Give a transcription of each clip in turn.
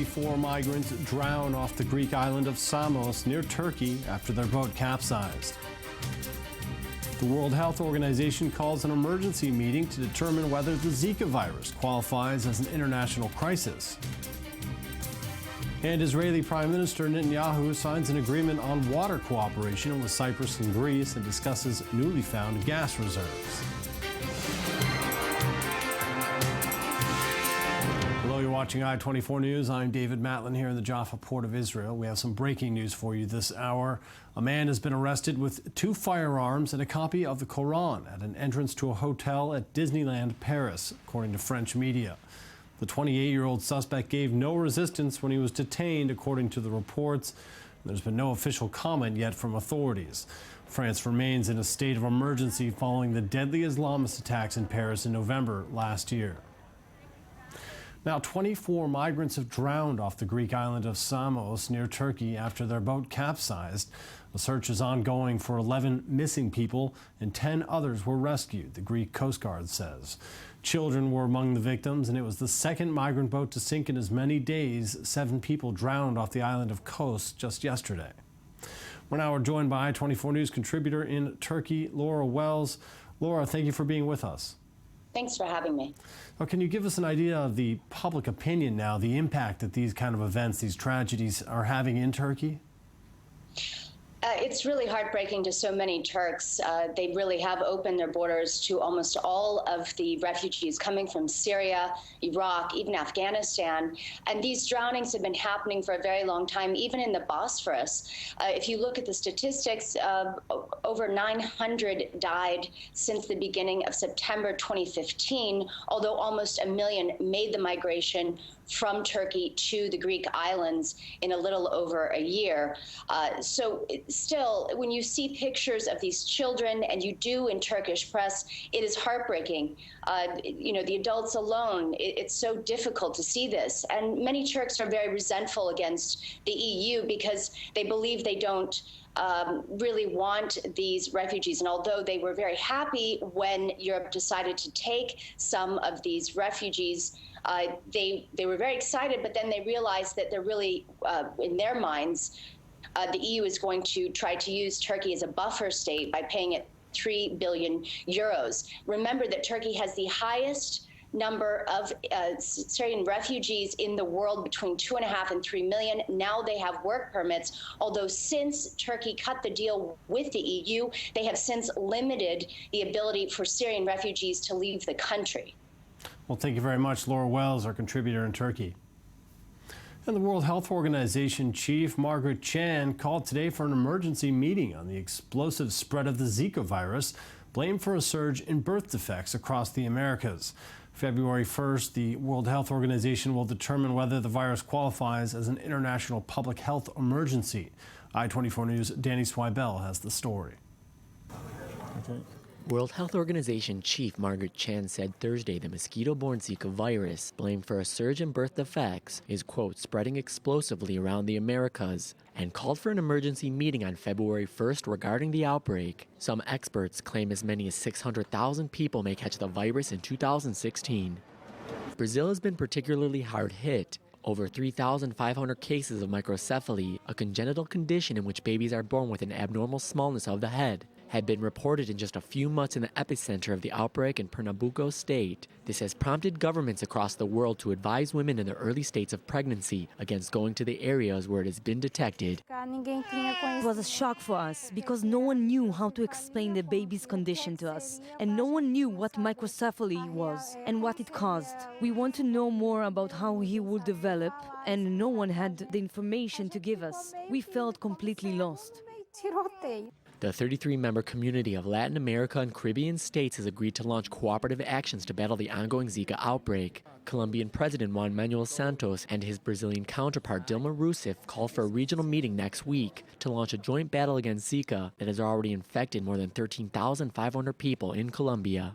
24 migrants drowned off the Greek island of Samos near Turkey after their boat capsized. The World Health Organization calls an emergency meeting to determine whether the Zika virus qualifies as an international crisis. And Israeli Prime Minister Netanyahu signs an agreement on water cooperation with Cyprus and Greece and discusses newly found gas reserves. Hello, you're watching I-24 News. I'm David Matlin here in the Jaffa Port of Israel. We have some breaking news for you this hour. A man has been arrested with 2 firearms and a copy of the Quran at an entrance to a hotel at Disneyland Paris, according to French media. The 28-year-old suspect gave no resistance when he was detained, according to the reports. There's been no official comment yet from authorities. France remains in a state of emergency following the deadly Islamist attacks in Paris in November last year. Now, 24 migrants have drowned off the Greek island of Samos near Turkey after their boat capsized. A search is ongoing for 11 missing people and 10 others were rescued, the Greek Coast Guard says. Children were among the victims, and it was the second migrant boat to sink in as many days. 7 people drowned off the island of Kos just yesterday. We're now joined by I-24 News contributor in Turkey, Laura Wells. Laura, thank you for being with us. Thanks for having me. Well, can you give us an idea of the public opinion now, the impact that these kind of events, these tragedies are having in Turkey? It's really heartbreaking to so many Turks. They really have opened their borders to almost all of the refugees coming from Syria, Iraq, even Afghanistan. And these drownings have been happening for a very long time, even in the Bosphorus. If you look at the statistics, over 900 died since the beginning of September 2015, although almost 1 million made the migration from Turkey to the Greek islands in a little over a year. So still, when you see pictures of these children, and you do in Turkish press, it is heartbreaking. The adults alone, it's so difficult to see this. And many Turks are very resentful against the EU because they believe they don't really want these refugees. And although they were very happy when Europe decided to take some of these refugees, they were very excited, but then they realized that they're really, in their minds, the EU is going to try to use Turkey as a buffer state by paying it 3 billion euros. Remember that Turkey has the highest number of Syrian refugees in the world, between 2.5 and 3 million. Now they have work permits, although since Turkey cut the deal with the EU, they have since limited the ability for Syrian refugees to leave the country. Well, thank you very much, Laura Wells, our contributor in Turkey. And the World Health Organization chief, Margaret Chan, called today for an emergency meeting on the explosive spread of the Zika virus, blamed for a surge in birth defects across the Americas. February 1st, the World Health Organization will determine whether the virus qualifies as an international public health emergency. I-24 News' Danny Swibel has the story. Okay. World Health Organization Chief Margaret Chan said Thursday the mosquito-borne Zika virus, blamed for a surge in birth defects, is, quote, spreading explosively around the Americas, and called for an emergency meeting on February 1st regarding the outbreak. Some experts claim as many as 600,000 people may catch the virus in 2016. Brazil has been particularly hard hit. Over 3,500 cases of microcephaly, a congenital condition in which babies are born with an abnormal smallness of the head, had been reported in just a few months in the epicenter of the outbreak in Pernambuco state. This has prompted governments across the world to advise women in the early states of pregnancy against going to the areas where it has been detected. It was a shock for us because no one knew how to explain the baby's condition to us, and no one knew what microcephaly was and what it caused. We want to know more about how he would develop, and no one had the information to give us. We felt completely lost. The 33-member community of Latin America and Caribbean states has agreed to launch cooperative actions to battle the ongoing Zika outbreak. Colombian President Juan Manuel Santos and his Brazilian counterpart Dilma Rousseff called for a regional meeting next week to launch a joint battle against Zika that has already infected more than 13,500 people in Colombia.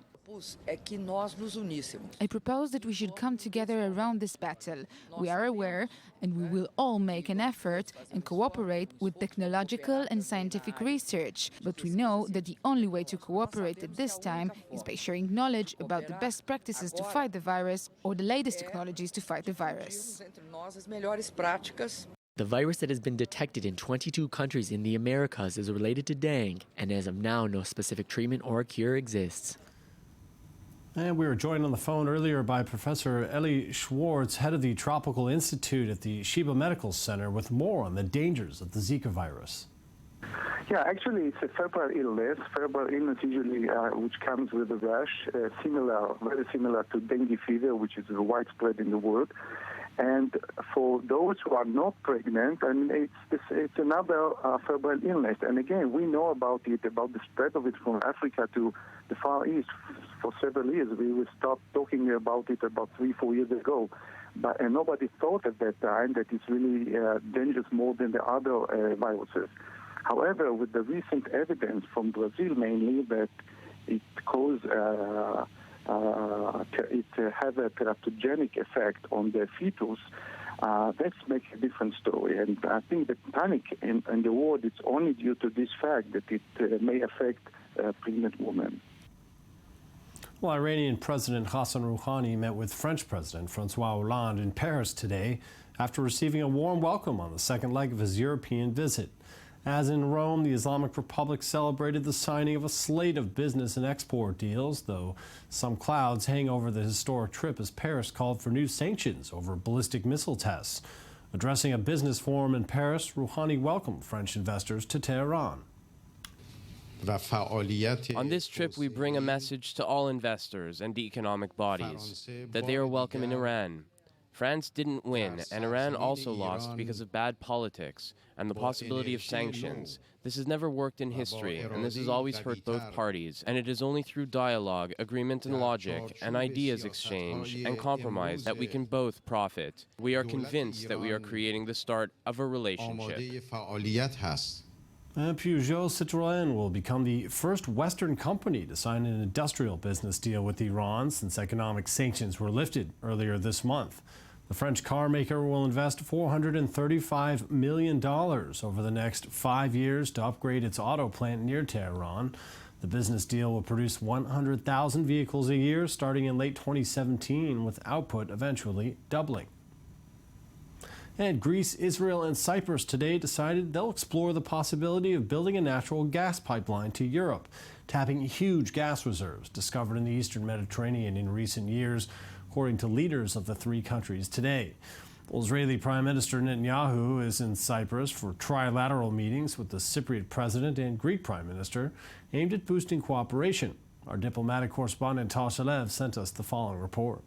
I propose that we should come together around this battle. We are aware, and we will all make an effort and cooperate with technological and scientific research. But we know that the only way to cooperate at this time is by sharing knowledge about the best practices to fight the virus or the latest technologies to fight the virus. The virus that has been detected in 22 countries in the Americas is related to dengue, and as of now, no specific treatment or cure exists. And we were joined on the phone earlier by Professor Eli Schwartz, head of the Tropical Institute at the Sheba Medical Center, with more on the dangers of the Zika virus. Yeah, actually, it's a febrile illness. Febrile illness usually, which comes with a rash, very similar to dengue fever, which is widespread in the world. And for those who are not pregnant, it's another febrile illness. And again, we know about it, about the spread of it from Africa to the Far East for several years. We stopped talking about it about 3-4 years ago. And nobody thought at that time that it's really dangerous more than the other viruses. However, with the recent evidence from Brazil mainly that it caused it has a teratogenic effect on the fetus, that makes a different story. And I think the panic in the world is only due to this fact that it may affect pregnant women. Well, Iranian President Hassan Rouhani met with French President François Hollande in Paris today after receiving a warm welcome on the second leg of his European visit. As in Rome, the Islamic Republic celebrated the signing of a slate of business and export deals, though some clouds hang over the historic trip as Paris called for new sanctions over ballistic missile tests. Addressing a business forum in Paris, Rouhani welcomed French investors to Tehran. On this trip, we bring a message to all investors and economic bodies that they are welcome in Iran. France didn't win, and Iran also lost because of bad politics and the possibility of sanctions. This has never worked in history, and this has always hurt both parties, and it is only through dialogue, agreement and logic, and ideas exchange and compromise that we can both profit. We are convinced that we are creating the start of a relationship. Peugeot Citroën will become the first Western company to sign an industrial business deal with Iran since economic sanctions were lifted earlier this month. The French car maker will invest $435 million over the next 5 years to upgrade its auto plant near Tehran. The business deal will produce 100,000 vehicles a year starting in late 2017, with output eventually doubling. And Greece, Israel, and Cyprus today decided they'll explore the possibility of building a natural gas pipeline to Europe, tapping huge gas reserves discovered in the eastern Mediterranean in recent years, according to leaders of the three countries today. Well, Israeli Prime Minister Netanyahu is in Cyprus for trilateral meetings with the Cypriot president and Greek Prime Minister aimed at boosting cooperation. Our diplomatic correspondent Tal Shalev sent us the following report.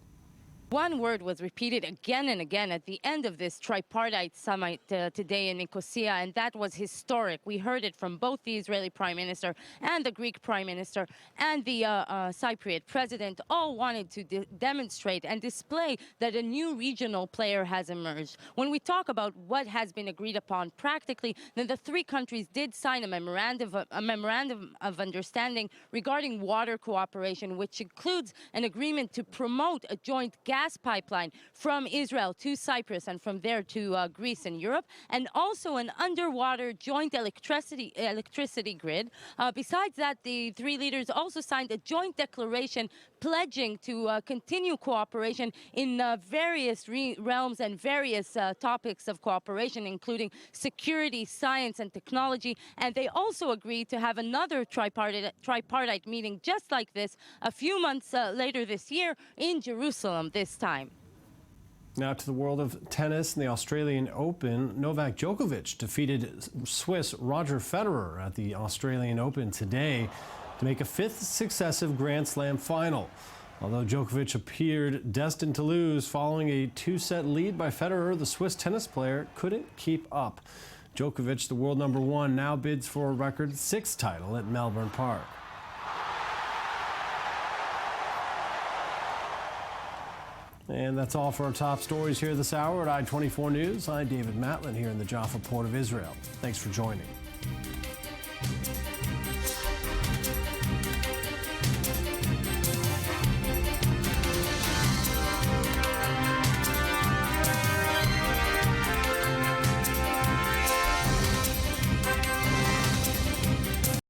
One word was repeated again and again at the end of this tripartite summit today in Nicosia, and that was historic. We heard it from both the Israeli Prime Minister and the Greek Prime Minister and the Cypriot President. All wanted to demonstrate and display that a new regional player has emerged. When we talk about what has been agreed upon practically, then the three countries did sign a memorandum of understanding regarding water cooperation, which includes an agreement to promote a joint gas pipeline from Israel to Cyprus and from there to Greece and Europe, and also an underwater joint electricity grid. Besides that, the three leaders also signed a joint declaration pledging to continue cooperation in various realms and various topics of cooperation, including security, science, and technology. And they also agreed to have another tripartite meeting just like this a few months later this year in Jerusalem this time. Now to the world of tennis. In the Australian Open, Novak Djokovic defeated Swiss Roger Federer at the Australian Open today to make a fifth successive Grand Slam final. Although Djokovic appeared destined to lose following a two-set lead by Federer, the Swiss tennis player couldn't keep up. Djokovic, the world number one, now bids for a record 6th title at Melbourne Park. And that's all for our top stories here this hour at I-24 News. I'm David Matlin here in the Jaffa Port of Israel. Thanks for joining.